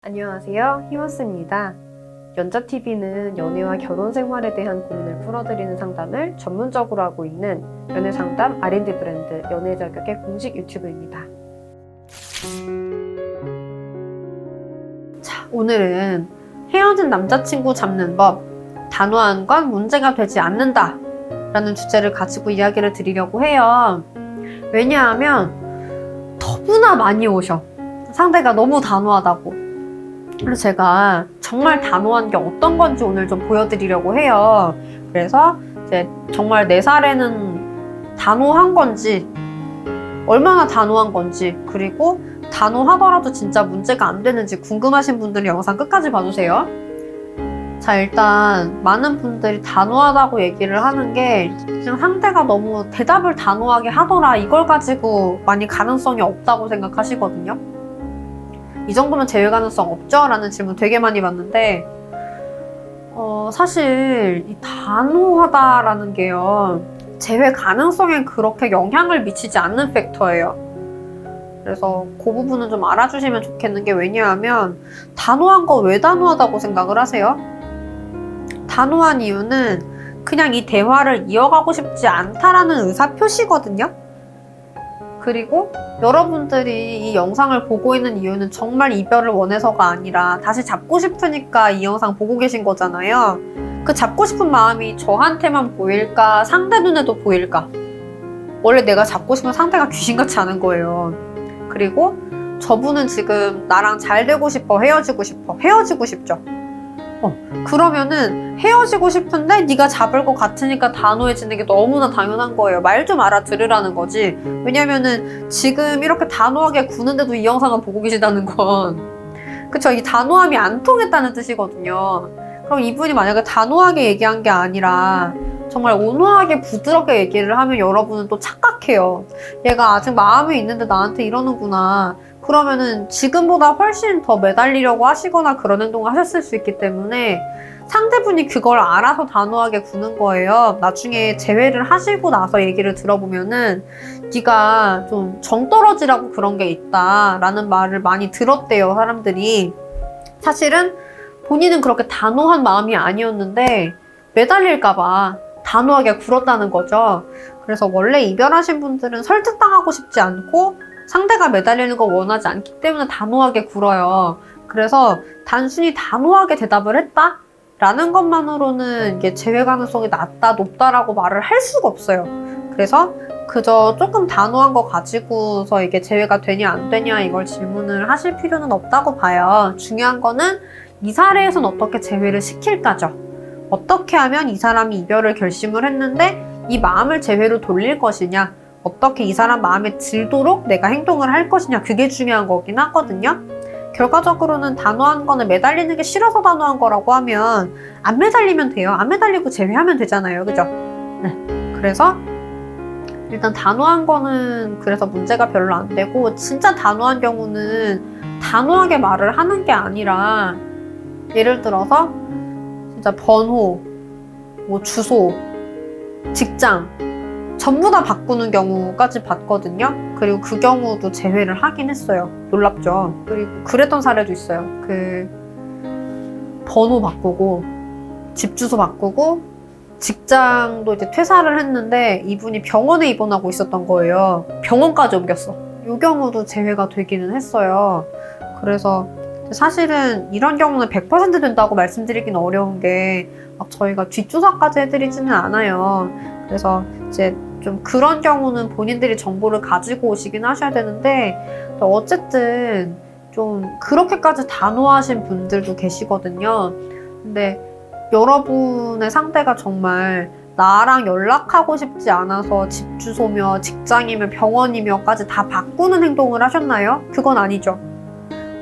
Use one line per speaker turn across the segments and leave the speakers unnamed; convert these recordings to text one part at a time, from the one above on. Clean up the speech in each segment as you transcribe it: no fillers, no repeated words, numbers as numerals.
안녕하세요, 히머스입니다. 연자TV는 연애와 결혼 생활에 대한 고민을 풀어드리는 상담을 전문적으로 하고 있는 연애상담 R&D 브랜드 연애자격의 공식 유튜브입니다. 자, 오늘은 헤어진 남자친구 잡는 법, 단호한 건 문제가 되지 않는다 라는 주제를 가지고 이야기를 드리려고 해요. 왜냐하면 너무나 많이 오셔. 상대가 너무 단호하다고. 그래서 제가 정말 단호한 게 어떤 건지 오늘 좀 보여드리려고 해요. 그래서 이제 정말 내 살에는 단호한 건지, 얼마나 단호한 건지, 그리고 단호하더라도 진짜 문제가 안 되는지 궁금하신 분들은 영상 끝까지 봐주세요. 자, 일단 많은 분들이 단호하다고 얘기를 하는 게 그냥 상대가 너무 대답을 단호하게 하더라, 이걸 가지고 많이 가능성이 없다고 생각하시거든요. 이 정도면 제외 가능성 없죠? 라는 질문 되게 많이 받는데 사실 이 단호하다라는 게요, 제외 가능성에 그렇게 영향을 미치지 않는 팩터예요. 그래서 그 부분은 좀 알아주시면 좋겠는 게, 왜냐하면 단호한 거 왜 단호하다고 생각을 하세요? 단호한 이유는 그냥 이 대화를 이어가고 싶지 않다라는 의사표시거든요. 그리고 여러분들이 이 영상을 보고 있는 이유는 정말 이별을 원해서가 아니라 다시 잡고 싶으니까 이 영상 보고 계신 거잖아요. 그 잡고 싶은 마음이 저한테만 보일까, 상대 눈에도 보일까? 원래 내가 잡고 싶은 상대가 귀신같이 않은 거예요. 그리고 저분은 지금 나랑 잘 되고 싶어, 헤어지고 싶어, 헤어지고 싶죠. 그러면은 헤어지고 싶은데 네가 잡을 것 같으니까 단호해지는 게 너무나 당연한 거예요. 말 좀 알아들으라는 거지. 왜냐면은 지금 이렇게 단호하게 구는데도 이 영상을 보고 계시다는 건, 그쵸, 이 단호함이 안 통했다는 뜻이거든요. 그럼 이분이 만약에 단호하게 얘기한 게 아니라 정말 온화하게 부드럽게 얘기를 하면 여러분은 또 착각해요. 얘가 아직 마음이 있는데 나한테 이러는구나. 그러면은 지금보다 훨씬 더 매달리려고 하시거나 그런 행동을 하셨을 수 있기 때문에 상대분이 그걸 알아서 단호하게 구는 거예요. 나중에 재회를 하시고 나서 얘기를 들어보면은 네가 좀 정떨어지라고 그런 게 있다라는 말을 많이 들었대요, 사람들이. 사실은 본인은 그렇게 단호한 마음이 아니었는데 매달릴까봐 단호하게 굴었다는 거죠. 그래서 원래 이별하신 분들은 설득당하고 싶지 않고 상대가 매달리는 거 원하지 않기 때문에 단호하게 굴어요. 그래서 단순히 단호하게 대답을 했다? 라는 것만으로는 이게 재회 가능성이 낮다, 높다라고 말을 할 수가 없어요. 그래서 그저 조금 단호한 거 가지고서 이게 재회가 되냐 안 되냐 이걸 질문을 하실 필요는 없다고 봐요. 중요한 거는 이 사례에선 어떻게 재회를 시킬까죠. 어떻게 하면 이 사람이 이별을 결심을 했는데 이 마음을 재회로 돌릴 것이냐, 어떻게 이 사람 마음에 들도록 내가 행동을 할 것이냐, 그게 중요한 거긴 하거든요. 결과적으로는 단호한 거는 매달리는 게 싫어서 단호한 거라고 하면 안 매달리면 돼요. 안 매달리고 제외하면 되잖아요. 그죠? 네. 그래서 일단 단호한 거는 그래서 문제가 별로 안 되고, 진짜 단호한 경우는 단호하게 말을 하는 게 아니라 예를 들어서 진짜 번호, 뭐 주소, 직장 전부 다 바꾸는 경우까지 봤거든요. 그리고 그 경우도 재회를 하긴 했어요. 놀랍죠. 그리고 그랬던 사례도 있어요. 그 번호 바꾸고 집 주소 바꾸고 직장도 이제 퇴사를 했는데 이분이 병원에 입원하고 있었던 거예요. 병원까지 옮겼어. 이 경우도 재회가 되기는 했어요. 그래서 사실은 이런 경우는 100% 된다고 말씀드리긴 어려운 게 막 저희가 뒷조사까지 해드리지는 않아요. 그래서 이제 좀 그런 경우는 본인들이 정보를 가지고 오시긴 하셔야 되는데, 어쨌든 좀 그렇게까지 단호하신 분들도 계시거든요. 근데 여러분의 상대가 정말 나랑 연락하고 싶지 않아서 집 주소며 직장이며 병원이며까지 다 바꾸는 행동을 하셨나요? 그건 아니죠.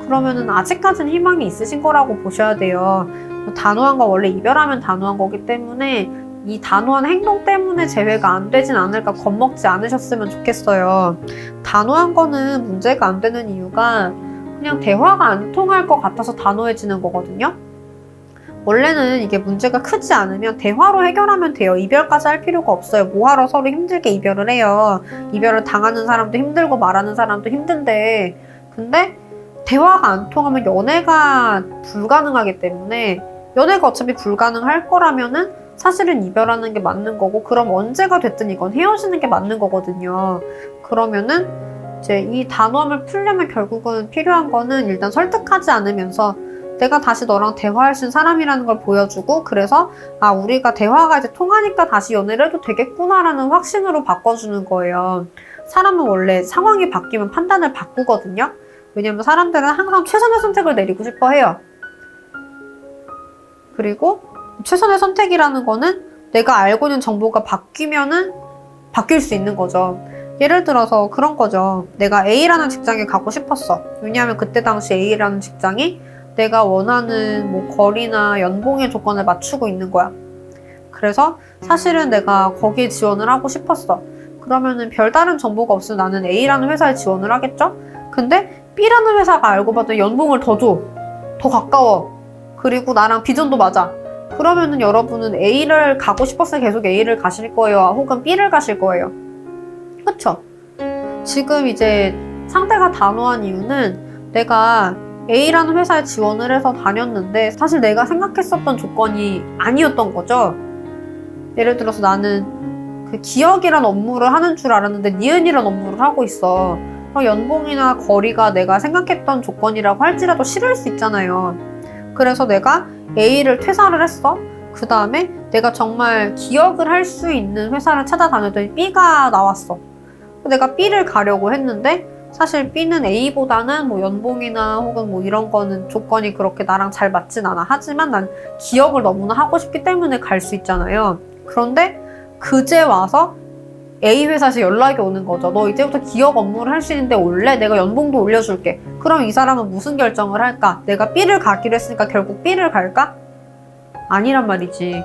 그러면은 아직까지는 희망이 있으신 거라고 보셔야 돼요. 단호한 거 원래 이별하면 단호한 거기 때문에 이 단호한 행동 때문에 재회가 안 되진 않을까 겁먹지 않으셨으면 좋겠어요. 단호한 거는 문제가 안 되는 이유가 그냥 대화가 안 통할 것 같아서 단호해지는 거거든요. 원래는 이게 문제가 크지 않으면 대화로 해결하면 돼요. 이별까지 할 필요가 없어요. 뭐하러 서로 힘들게 이별을 해요. 이별을 당하는 사람도 힘들고 말하는 사람도 힘든데, 근데 대화가 안 통하면 연애가 불가능하기 때문에 연애가 어차피 불가능할 거라면은 사실은 이별하는 게 맞는 거고 그럼 언제가 됐든 이건 헤어지는 게 맞는 거거든요. 그러면은 이제 이 단호함을 풀려면 결국은 필요한 거는 일단 설득하지 않으면서 내가 다시 너랑 대화할 수 있는 사람이라는 걸 보여주고 그래서 아 우리가 대화가 이제 통하니까 다시 연애를 해도 되겠구나라는 확신으로 바꿔주는 거예요. 사람은 원래 상황이 바뀌면 판단을 바꾸거든요. 왜냐면 사람들은 항상 최선의 선택을 내리고 싶어 해요. 그리고 최선의 선택이라는 거는 내가 알고 있는 정보가 바뀌면은 바뀔 수 있는 거죠. 예를 들어서 그런 거죠. 내가 A라는 직장에 가고 싶었어. 왜냐하면 그때 당시 A라는 직장이 내가 원하는 뭐 거리나 연봉의 조건을 맞추고 있는 거야. 그래서 사실은 내가 거기에 지원을 하고 싶었어. 그러면은 별다른 정보가 없으면 나는 A라는 회사에 지원을 하겠죠? 근데 B라는 회사가 알고 봤더니 연봉을 더 줘. 더 가까워. 그리고 나랑 비전도 맞아. 그러면은 여러분은 A를 가고 싶었으면 계속 A를 가실 거예요. 혹은 B를 가실 거예요. 그쵸? 지금 이제 상대가 단호한 이유는 내가 A라는 회사에 지원을 해서 다녔는데 사실 내가 생각했었던 조건이 아니었던 거죠. 예를 들어서 나는 그 기억이란 업무를 하는 줄 알았는데 니은이란 업무를 하고 있어. 연봉이나 거리가 내가 생각했던 조건이라고 할지라도 싫을 수 있잖아요. 그래서 내가 A를 퇴사를 했어. 그 다음에 내가 정말 기억을 할 수 있는 회사를 찾아다녔더니 B가 나왔어. 내가 B를 가려고 했는데 사실 B는 A보다는 뭐 연봉이나 혹은 뭐 이런 거는 조건이 그렇게 나랑 잘 맞진 않아. 하지만 난 기억을 너무나 하고 싶기 때문에 갈 수 있잖아요. 그런데 그제 와서 A 회사에서 연락이 오는 거죠. 너 이제부터 기억 업무를 할 수 있는데 올래? 내가 연봉도 올려줄게. 그럼 이 사람은 무슨 결정을 할까? 내가 B를 가기로 했으니까 결국 B를 갈까? 아니란 말이지.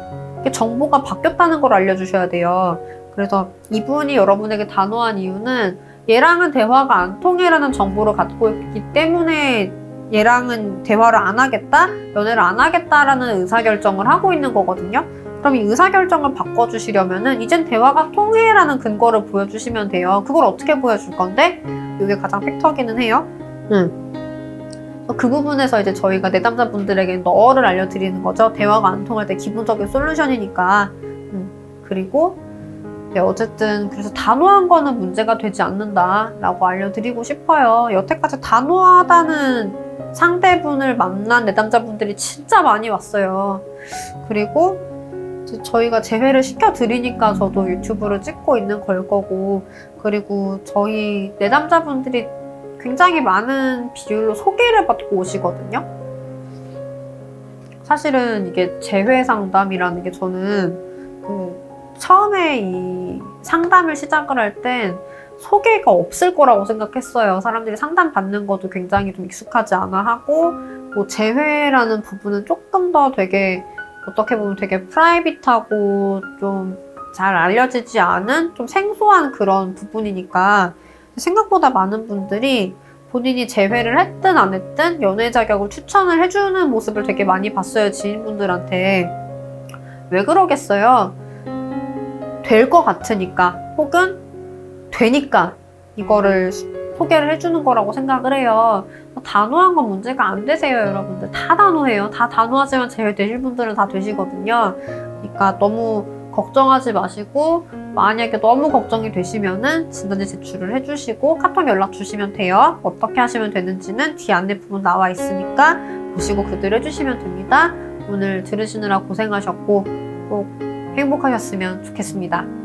정보가 바뀌었다는 걸 알려주셔야 돼요. 그래서 이분이 여러분에게 단호한 이유는 얘랑은 대화가 안 통해라는 정보를 갖고 있기 때문에 얘랑은 대화를 안 하겠다? 연애를 안 하겠다라는 의사결정을 하고 있는 거거든요. 그럼 이 의사결정을 바꿔주시려면은 이젠 대화가 통해라는 근거를 보여주시면 돼요. 그걸 어떻게 보여줄 건데? 이게 가장 팩터기는 해요. 그 부분에서 이제 저희가 내담자분들에게 너를 알려드리는 거죠. 대화가 안 통할 때 기본적인 솔루션이니까. 그리고 네, 어쨌든 그래서 단호한 거는 문제가 되지 않는다라고 알려드리고 싶어요. 여태까지 단호하다는 상대분을 만난 내담자분들이 진짜 많이 왔어요. 그리고 저희가 재회를 시켜드리니까 저도 유튜브를 찍고 있는 걸 거고 그리고 저희 내담자분들이 굉장히 많은 비율로 소개를 받고 오시거든요. 사실은 이게 재회 상담이라는 게 저는 처음에 이 상담을 시작을 할 땐 소개가 없을 거라고 생각했어요. 사람들이 상담 받는 것도 굉장히 좀 익숙하지 않아 하고 뭐 재회라는 부분은 조금 더 되게 어떻게 보면 되게 프라이빗하고 좀 잘 알려지지 않은 좀 생소한 그런 부분이니까 생각보다 많은 분들이 본인이 재회를 했든 안 했든 연애 자격을 추천을 해주는 모습을 되게 많이 봤어요. 지인분들한테. 왜 그러겠어요? 될 것 같으니까 혹은 되니까 이거를 소개를 해주는 거라고 생각을 해요. 단호한 건 문제가 안 되세요, 여러분들. 다 단호해요. 다 단호하지만 재회되실 분들은 다 되시거든요. 그러니까 너무 걱정하지 마시고 만약에 너무 걱정이 되시면은 진단지 제출을 해주시고 카톡 연락 주시면 돼요. 어떻게 하시면 되는지는 뒤 안내 부분 나와 있으니까 보시고 그대로 해주시면 됩니다. 오늘 들으시느라 고생하셨고 꼭 행복하셨으면 좋겠습니다.